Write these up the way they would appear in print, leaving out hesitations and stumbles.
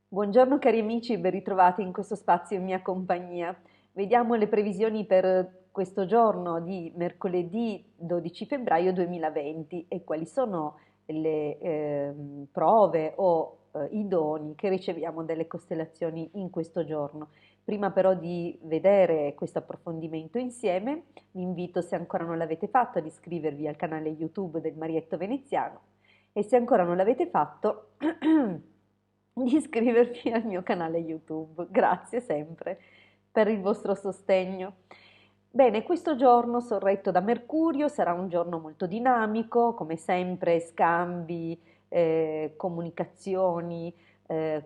Buongiorno cari amici, ben ritrovati in questo spazio in mia compagnia. Vediamo le previsioni per questo giorno di mercoledì 12 febbraio 2020 e quali sono le prove o i doni che riceviamo dalle costellazioni in questo giorno. Prima però di vedere questo approfondimento insieme, vi invito, se ancora non l'avete fatto, ad iscrivervi al canale YouTube del Marietto Veneziano e se ancora non l'avete fatto, di iscrivervi al mio canale YouTube. Grazie sempre per il vostro sostegno. Bene, questo giorno sorretto da Mercurio sarà un giorno molto dinamico, come sempre scambi, comunicazioni,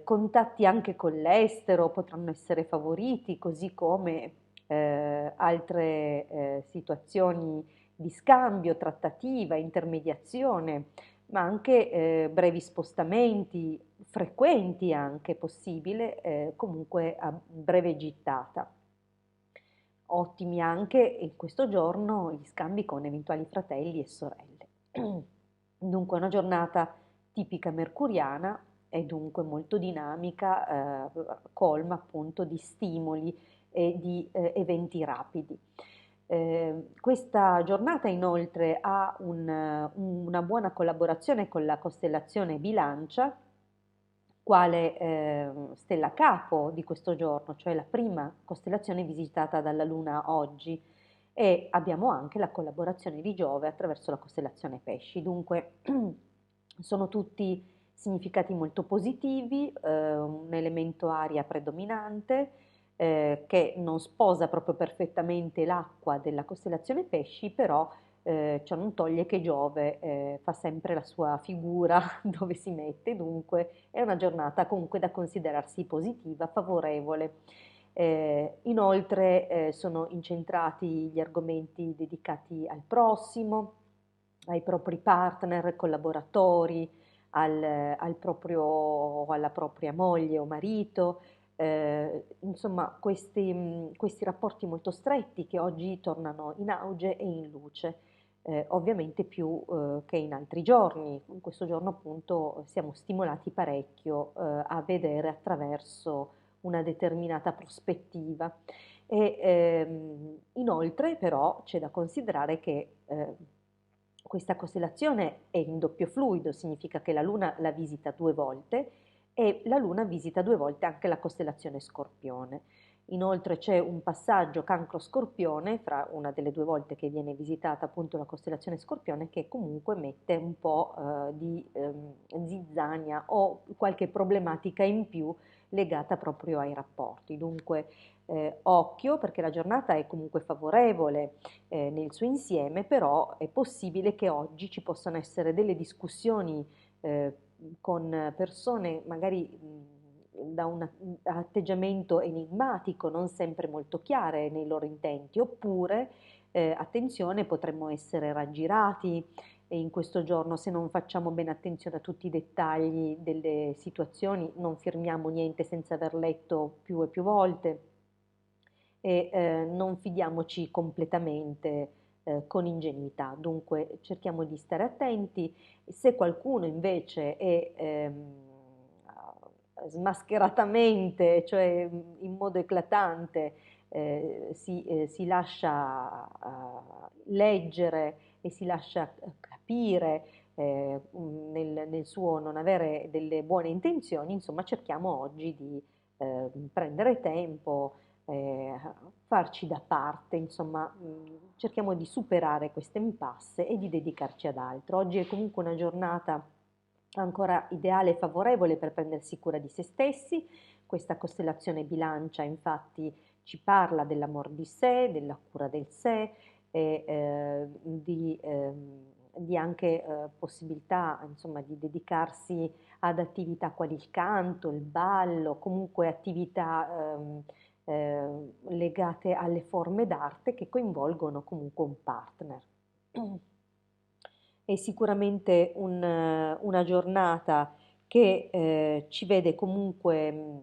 contatti anche con l'estero potranno essere favoriti, così come altre situazioni di scambio, trattativa, intermediazione, ma anche brevi spostamenti, frequenti anche possibile, comunque a breve gittata. Ottimi anche in questo giorno gli scambi con eventuali fratelli e sorelle. Dunque una giornata tipica mercuriana e dunque molto dinamica, colma appunto di stimoli e di eventi rapidi. Questa giornata inoltre ha una buona collaborazione con la costellazione Bilancia, quale stella capo di questo giorno, cioè la prima costellazione visitata dalla Luna oggi, e abbiamo anche la collaborazione di Giove attraverso la costellazione Pesci. Dunque sono tutti significati molto positivi, un elemento aria predominante che non sposa proprio perfettamente l'acqua della costellazione Pesci, però ciò non toglie che Giove fa sempre la sua figura dove si mette, dunque è una giornata comunque da considerarsi positiva, favorevole. Inoltre sono incentrati gli argomenti dedicati al prossimo, ai propri partner, collaboratori, alla propria moglie o marito, insomma questi rapporti molto stretti che oggi tornano in auge e in luce. Ovviamente più che in altri giorni. In questo giorno appunto siamo stimolati parecchio a vedere attraverso una determinata prospettiva. E inoltre però c'è da considerare che questa costellazione è in doppio fluido, significa che la Luna la visita due volte e la Luna visita due volte anche la costellazione Scorpione. Inoltre c'è un passaggio Cancro-Scorpione fra una delle due volte che viene visitata appunto la costellazione Scorpione, che comunque mette un po' di zizzania o qualche problematica in più legata proprio ai rapporti. Dunque occhio, perché la giornata è comunque favorevole nel suo insieme, però è possibile che oggi ci possano essere delle discussioni con persone magari da un atteggiamento enigmatico, non sempre molto chiare nei loro intenti, oppure, attenzione, potremmo essere raggirati in questo giorno se non facciamo bene attenzione a tutti i dettagli delle situazioni, non firmiamo niente senza aver letto più e più volte e non fidiamoci completamente con ingenuità. Dunque cerchiamo di stare attenti. Se qualcuno invece è smascheratamente, cioè in modo eclatante, si lascia leggere e si lascia capire nel suo non avere delle buone intenzioni, insomma cerchiamo oggi di prendere tempo, farci da parte, insomma, cerchiamo di superare queste impasse e di dedicarci ad altro. Oggi è comunque una giornata ancora ideale e favorevole per prendersi cura di se stessi. Questa costellazione bilancia infatti ci parla dell'amor di sé, della cura del sé e di anche possibilità insomma di dedicarsi ad attività quali il canto, il ballo, comunque attività legate alle forme d'arte che coinvolgono comunque un partner. È sicuramente una giornata che ci vede comunque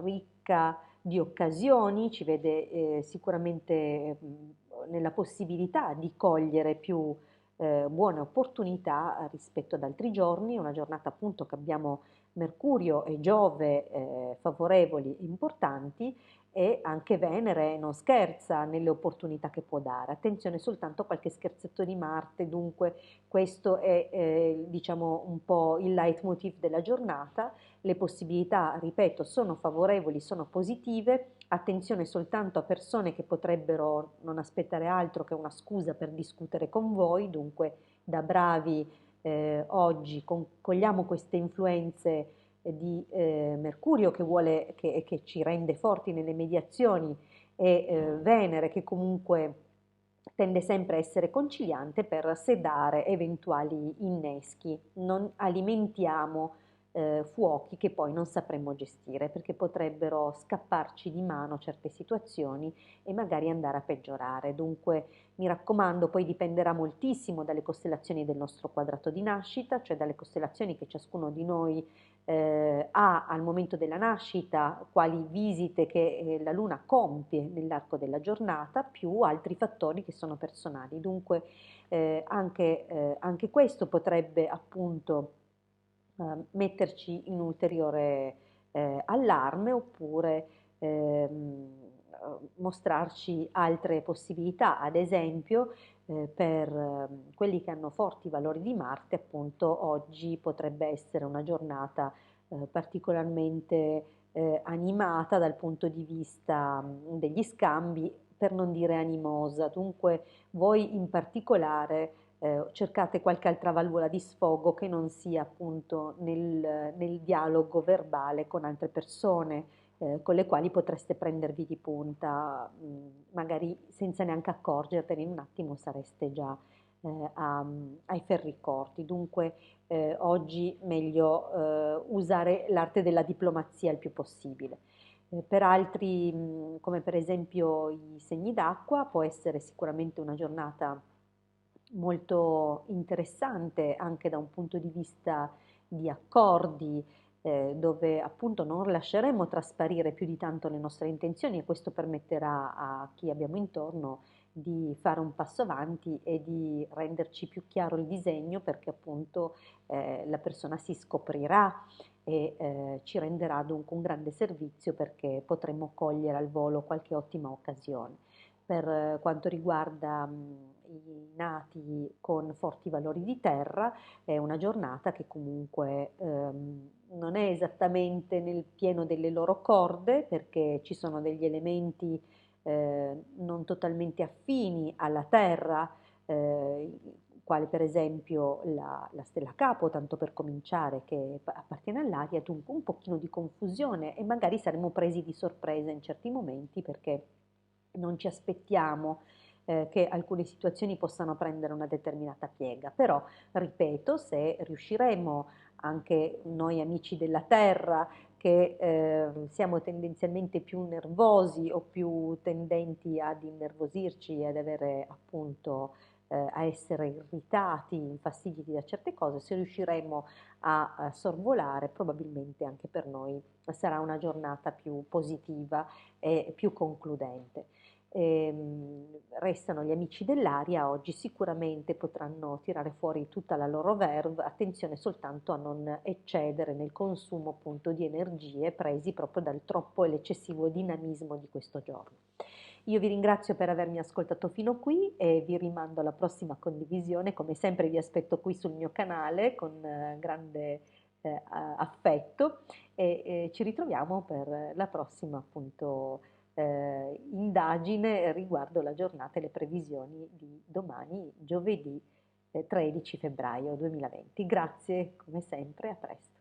ricca di occasioni, ci vede sicuramente nella possibilità di cogliere più buone opportunità rispetto ad altri giorni, una giornata appunto che abbiamo Mercurio e Giove favorevoli e importanti, e anche Venere non scherza nelle opportunità che può dare. Attenzione soltanto a qualche scherzetto di Marte, dunque questo è diciamo un po' il leitmotiv della giornata. Le possibilità, ripeto, sono favorevoli, sono positive. Attenzione soltanto a persone che potrebbero non aspettare altro che una scusa per discutere con voi, dunque da bravi oggi cogliamo queste influenze di Mercurio che ci rende forti nelle mediazioni, e Venere che comunque tende sempre a essere conciliante per sedare eventuali inneschi. Non alimentiamo fuochi che poi non sapremmo gestire, perché potrebbero scapparci di mano certe situazioni e magari andare a peggiorare. Dunque mi raccomando, poi dipenderà moltissimo dalle costellazioni del nostro quadrato di nascita, cioè dalle costellazioni che ciascuno di noi ha al momento della nascita, quali visite che la Luna compie nell'arco della giornata, più altri fattori che sono personali. Dunque anche questo potrebbe appunto metterci in ulteriore allarme, oppure mostrarci altre possibilità. Ad esempio per quelli che hanno forti valori di Marte, appunto oggi potrebbe essere una giornata particolarmente animata dal punto di vista degli scambi, per non dire animosa. Dunque voi in particolare cercate qualche altra valvola di sfogo che non sia appunto nel dialogo verbale con altre persone, con le quali potreste prendervi di punta, magari senza neanche accorgertene, in un attimo sareste già ai ferri corti. Dunque oggi meglio usare l'arte della diplomazia il più possibile. Per altri, come per esempio i segni d'acqua, può essere sicuramente una giornata molto interessante anche da un punto di vista di accordi, dove appunto non lasceremo trasparire più di tanto le nostre intenzioni, e questo permetterà a chi abbiamo intorno di fare un passo avanti e di renderci più chiaro il disegno, perché appunto la persona si scoprirà e ci renderà dunque un grande servizio, perché potremo cogliere al volo qualche ottima occasione. Per quanto riguarda i nati con forti valori di terra, è una giornata che comunque non è esattamente nel pieno delle loro corde, perché ci sono degli elementi non totalmente affini alla terra, quale per esempio la stella Capo, tanto per cominciare, che appartiene all'aria. Dunque un pochino di confusione, e magari saremo presi di sorpresa in certi momenti, perché non ci aspettiamo che alcune situazioni possano prendere una determinata piega. Però, ripeto, se riusciremo, anche noi amici della Terra, che siamo tendenzialmente più nervosi o più tendenti ad innervosirci e ad avere appunto a essere irritati, infastiditi da certe cose, se riusciremo a sorvolare, probabilmente anche per noi sarà una giornata più positiva e più concludente. Restano gli amici dell'aria, oggi sicuramente potranno tirare fuori tutta la loro verve. Attenzione soltanto a non eccedere nel consumo appunto di energie, presi proprio dal troppo e l'eccessivo dinamismo di questo giorno. Io vi ringrazio per avermi ascoltato fino qui e vi rimando alla prossima condivisione. Come sempre vi aspetto qui sul mio canale con grande affetto, e ci ritroviamo per la prossima appunto indagine riguardo la giornata e le previsioni di domani, giovedì 13 febbraio 2020. Grazie come sempre, a presto.